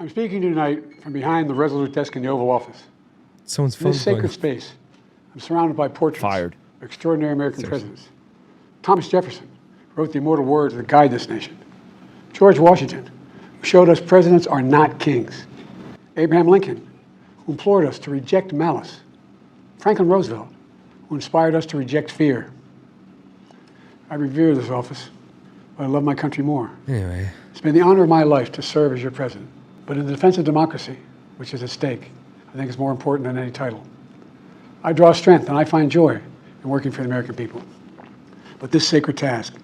I'm speaking to you tonight from behind the Resolute desk in the Oval Office. Someone's In phone this sacred space, I'm surrounded by portraits of extraordinary American presidents. Thomas Jefferson wrote the immortal words that guide this nation. George Washington, who showed us presidents are not kings. Abraham Lincoln, who implored us to reject malice. Franklin Roosevelt, who inspired us to reject fear. I revere this office, but I love my country more. Anyway. It's been the honor of my life to serve as your president. But in the defense of democracy, which is at stake, I think it's more important than any title. I draw strength and I find joy in working for the American people. But this sacred task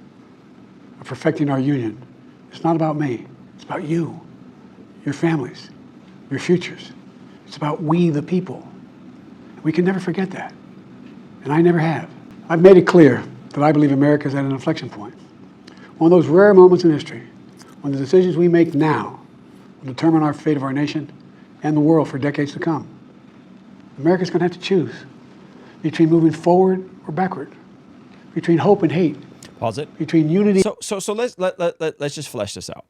of perfecting our union is not about me. It's about you, your families, your futures. It's about we, the people. We can never forget that. And I never have. I've made it clear that I believe America is at an inflection point. One of those rare moments in history when the decisions we make now will determine our fate of our nation and the world for decades to come. America's going to have to choose between moving forward or backward, between hope and hate. Pause it. Between unity. So let's just flesh this out.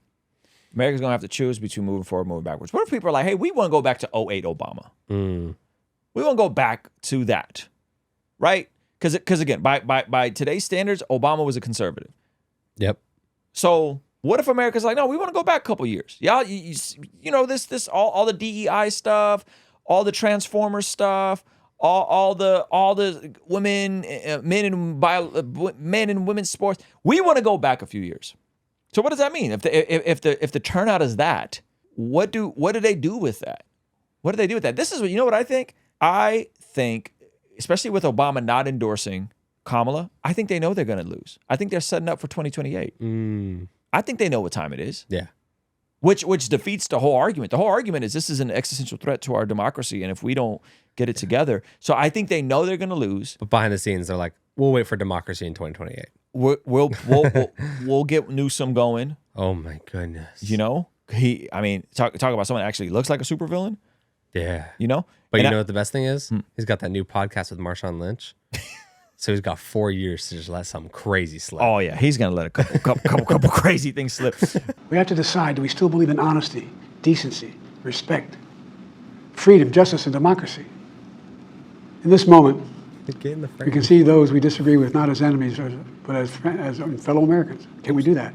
America's going to have to choose between moving forward, moving backwards. What if people are like, hey, we want to go back to 08 Obama. We want to go back to that, right? Because again, by today's standards, Obama was a conservative. Yep. So what if America's like, no, we want to go back a couple years. Yeah, you know, this all the DEI stuff, all the Transformers stuff, all the women, men and women's sports. We want to go back a few years. So what does that mean? If the turnout is that, what do they do with that? What do they do with that? This is what, you know what I think? I think, especially with Obama not endorsing Kamala, I think they know they're going to lose. I think they're setting up for 2028. I think they know what time it is. Yeah. Which defeats the whole argument. The whole argument is this is an existential threat to our democracy, and if we don't get it together. So I think they know they're going to lose. But behind the scenes, they're like, we'll wait for democracy in 2028. We'll get Newsom going. Oh my goodness. You know? Talk about someone that actually looks like a supervillain. Yeah. You know? But you know what the best thing is? He's got that new podcast with Marshawn Lynch. So he's got 4 years to just let something crazy slip. Oh yeah, he's gonna let a couple crazy things slip. We have to decide, do we still believe in honesty, decency, respect, freedom, justice, and democracy? In this moment, we can see those we disagree with not as enemies, but as fellow Americans. Can we do that?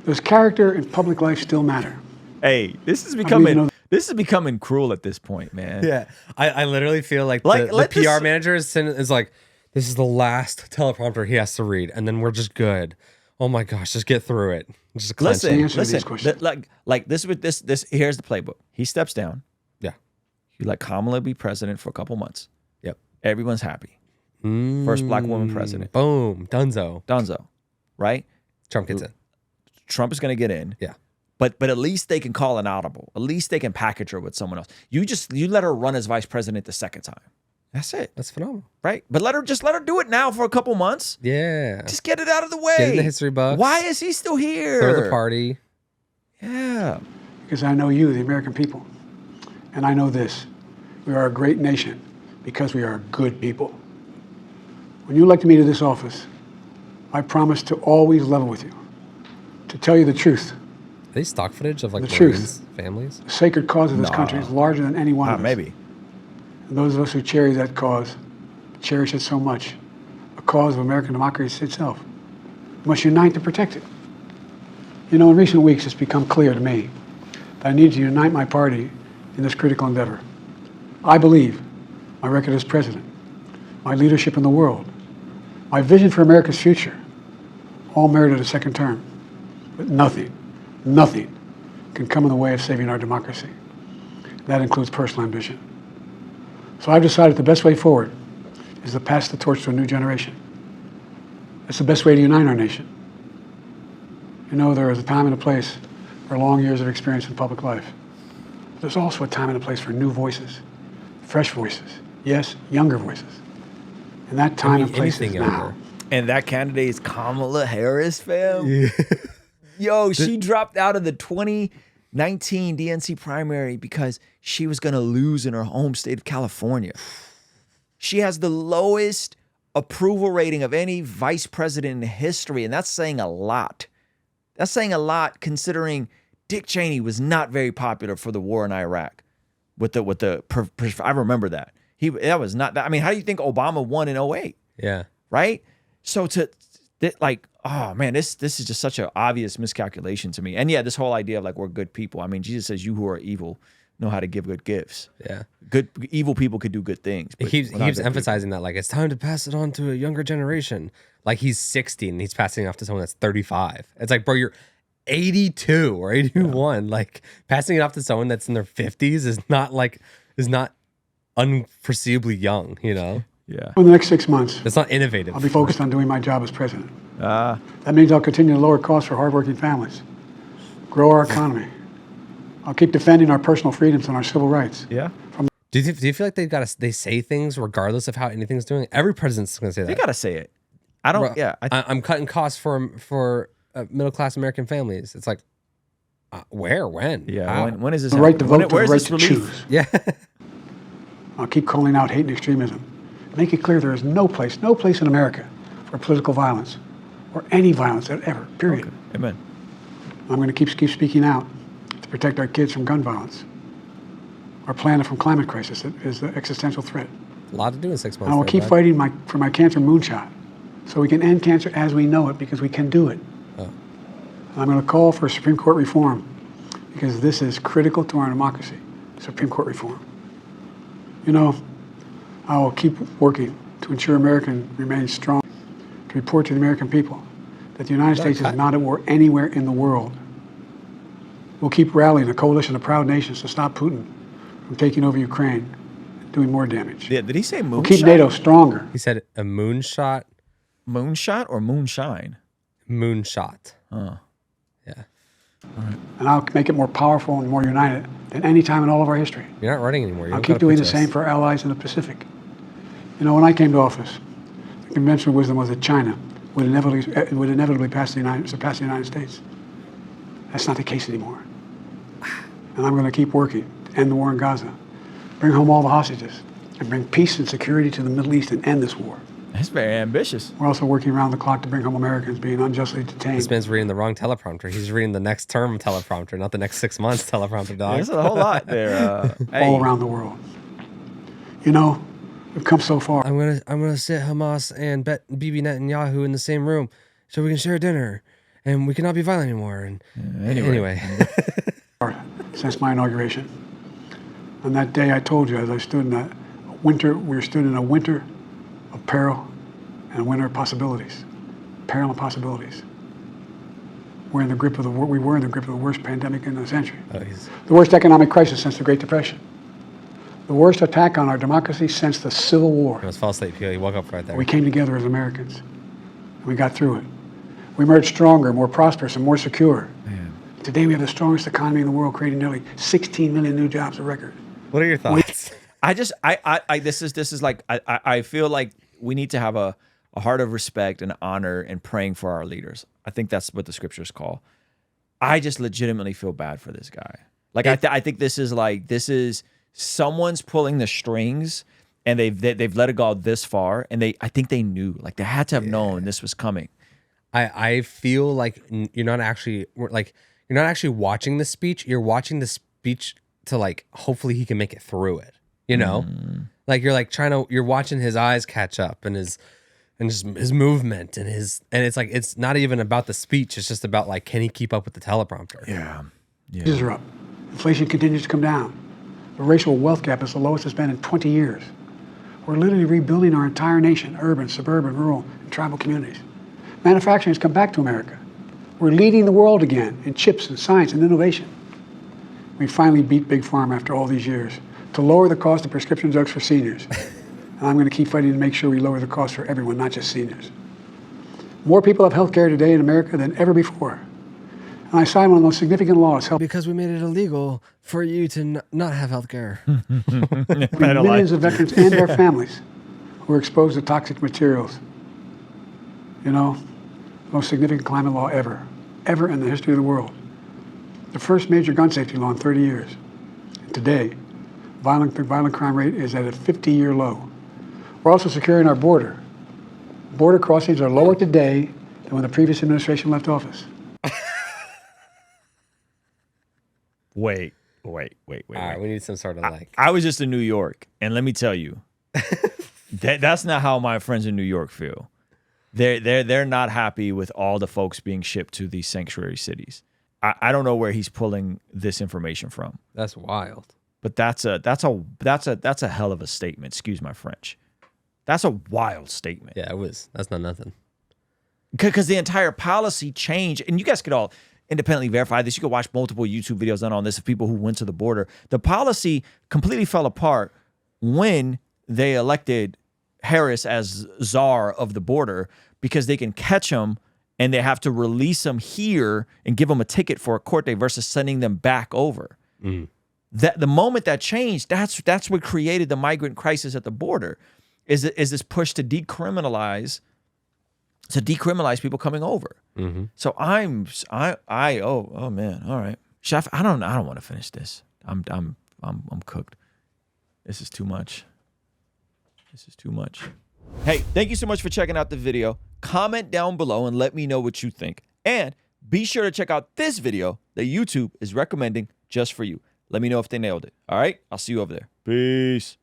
Does character in public life still matter? Hey, this is becoming cruel at this point, man. Yeah, I literally feel like the PR manager is like, this is the last teleprompter he has to read, and then we're just good. Oh my gosh, just get through it. Just listen. Like this with this. Here's the playbook. He steps down. Yeah. You let Kamala be president for a couple months. Yep. Everyone's happy. First black woman president. Boom. Dunzo. Right? Trump gets in. Trump is going to get in. Yeah. But at least they can call an audible. At least they can package her with someone else. You let her run as vice president the second time. That's it. That's phenomenal. Right? But let her do it now for a couple months. Yeah. Just get it out of the way. Get in the history books. Why is he still here? Throw the party. Yeah. Because I know you, the American people. And I know this. We are a great nation because we are good people. When you elected me to this office, I promised to always level with you, to tell you the truth. Are these stock footage of like the Marines' truth. families? The sacred cause of this country is larger than any one of us. Maybe. And those of us who cherish that cause, cherish it so much, a cause of American democracy itself, must unite to protect it. You know, in recent weeks, it's become clear to me that I need to unite my party in this critical endeavor. I believe my record as president, my leadership in the world, my vision for America's future, all merited a second term. But nothing can come in the way of saving our democracy. That includes personal ambition. So I've decided the best way forward is to pass the torch to a new generation. That's the best way to unite our nation. You know, there is a time and a place for long years of experience in public life. But there's also a time and a place for new voices, fresh voices, yes, younger voices. And that time and place is now. And that candidate is Kamala Harris, fam. Yeah. Yo, she dropped out of the 2019 DNC primary because she was going to lose in her home state of California. She has the lowest approval rating of any vice president in history, and that's saying a lot. That's saying a lot considering Dick Cheney was not very popular for the war in Iraq. I remember that. That was not that. I mean, how do you think Obama won in 08? Yeah. Right? So oh man, this is just such an obvious miscalculation to me. And yeah, this whole idea of like we're good people. I mean, Jesus says, "You who are evil know how to give good gifts." Yeah. Evil people could do good things. He keeps emphasizing that, like, it's time to pass it on to a younger generation. Like, he's 60 and he's passing it off to someone that's 35. It's like, bro, you're 82 or 81. Yeah. Like, passing it off to someone that's in their 50s is not unforeseeably young, you know? Yeah. For the next 6 months, it's not innovative. I'll be focused on doing my job as president. That means I'll continue to lower costs for hardworking families, grow our economy. I'll keep defending our personal freedoms and our civil rights. Yeah. Do you feel like they say things regardless of how anything's doing? Every president's going to say that. They got to say it. I don't. Bro, I'm cutting costs for middle class American families. It's like, where, when? Yeah. When is this? The right to vote, the right this to relief? choose. Yeah. I'll keep calling out hate and extremism. Make it clear there is no place in America for political violence or any violence ever. Period. Okay. Amen. I'm going to keep speaking out to protect our kids from gun violence. Our planet from climate crisis is the existential threat. A lot to do in 6 months. And I will keep fighting for my cancer moonshot so we can end cancer as we know it, because we can do it. Oh. I'm going to call for Supreme Court reform because this is critical to our democracy, Supreme Court reform. You know, I will keep working to ensure America remains strong, to report to the American people that the United States is not at war anywhere in the world. We'll keep rallying a coalition of proud nations to stop Putin from taking over Ukraine and doing more damage. Yeah, did he say moonshot? We'll keep NATO stronger. He said a moonshot. Moonshot or moonshine? Moonshot. Oh. Yeah. All right. And I'll make it more powerful and more united than any time in all of our history. You're not running anymore. I'll keep doing the same for our allies in the Pacific. You know, when I came to office, the conventional wisdom was that China would inevitably surpass the United States. That's not the case anymore. And I'm going to keep working to end the war in Gaza, bring home all the hostages, and bring peace and security to the Middle East and end this war. That's very ambitious. We're also working around the clock to bring home Americans being unjustly detained. This man's reading the wrong teleprompter. He's reading the next term teleprompter, not the next 6 months teleprompter, dog. There's a whole lot there. All around the world. You know, we've come so far. I'm gonna sit Hamas and Bibi Netanyahu in the same room so we can share dinner and we cannot be violent anymore. And anyway. Since my inauguration. On that day, I told you, as I stood in a winter of peril and a winter of possibilities. Peril and possibilities. We were in the grip of the worst pandemic in the century. The worst economic crisis since the Great Depression. The worst attack on our democracy since the Civil War. I almost fell asleep. He woke up right there. We came together as Americans. And we got through it. We emerged stronger, more prosperous, and more secure. Man. Today we have the strongest economy in the world, creating nearly 16 million new jobs, a record. What are your thoughts? I feel like we need to have a heart of respect and honor and praying for our leaders. I think that's what the scriptures call. I just legitimately feel bad for this guy. Like I think this is someone's pulling the strings, and they've let it go this far, and I think they knew, like they had to have known this was coming. I feel like you're not actually watching the speech. You're watching the speech to like hopefully he can make it through it. You know, like you're watching his eyes catch up and his movement and it's like it's not even about the speech. It's just about like, can he keep up with the teleprompter? Yeah. Wages are up. Inflation continues to come down. The racial wealth gap is the lowest it's been in 20 years. We're literally rebuilding our entire nation, urban, suburban, rural, and tribal communities. Manufacturing has come back to America. We're leading the world again in chips and science and innovation. We finally beat Big Pharma after all these years to lower the cost of prescription drugs for seniors. And I'm going to keep fighting to make sure we lower the cost for everyone, not just seniors. More people have health care today in America than ever before. And I signed one of those significant laws. Because we made it illegal for you to not have health care. Millions of veterans and their families who are exposed to toxic materials. You know, the most significant climate law ever in the history of the world. The first major gun safety law in 30 years. And today, the violent crime rate is at a 50-year low. We're also securing our border. Border crossings are lower today than when the previous administration left office. Wait. All right, we need some sort of like. I was just in New York, and let me tell you, that's not how my friends in New York feel. They're not happy with all the folks being shipped to these sanctuary cities. I don't know where he's pulling this information from. That's wild. But that's a hell of a statement. Excuse my French. That's a wild statement. Yeah, it was. That's not nothing. Because the entire policy changed, and you guys could all independently verify this. You could watch multiple YouTube videos done on this of people who went to the border. The policy completely fell apart when they elected Harris as czar of the border, because they can catch him and they have to release him here and give him a ticket for a court date versus sending them back over. That the moment that changed, that's what created the migrant crisis at the border. Is this push to decriminalize people coming over? So oh man, all right, Chef. I don't want to finish this. I'm cooked. This is too much. Hey, thank you so much for checking out the video. Comment down below and let me know what you think. And be sure to check out this video that YouTube is recommending just for you. Let me know if they nailed it. All right, I'll see you over there. Peace.